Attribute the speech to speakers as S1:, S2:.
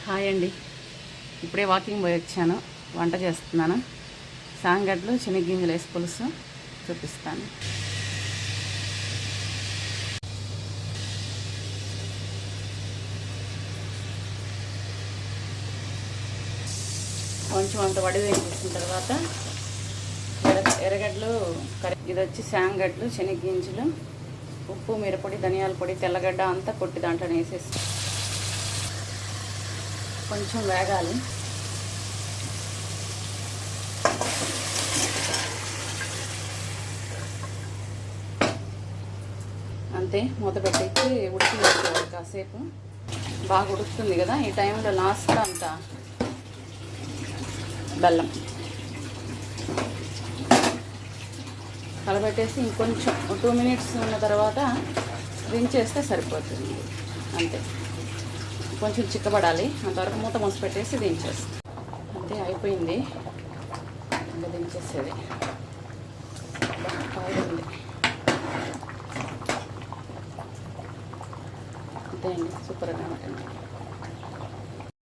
S1: Hi అండి. ఇప్పుడే walking పోయి వచ్చాను. వంట చేస్తున్నాను. సాంగడ్లు శనగగింజలు వేసి పులుసు చూపిస్తాను. కొంచెం అంత వడి వేసిన తర్వాత ఎర్రగడ్డలు ఇది వచ్చి సాంగడ్లు శనగగింజలు ఉప్పు మిరపొడి ధనియాల పొడి తెల్లగడ్డ అంతా కొట్టి దాంట్లో వేసేసి కొంచెం వేగాలి. అంతే, మూత పెట్టేసి ఉడికించుకోవాలి. కాసేపు బాగా ఉడుకుతుంది కదా, ఈ టైంలో లాస్ట్లో అంతా బెల్లం కలబెట్టేసి ఇంకొంచెం 2 మినిట్స్ ఉన్న తర్వాత దించేస్తే సరిపోతుంది. అంతే, కొంచెం చిక్కబడాలి. అంతవరకు మూత మూసి పెట్టేసి దించేస్తాం. అంతే, అయిపోయింది. ఇంకా దించేసేది. కాయింది అంతే అండి, సూపర్గా ఉంటుంది.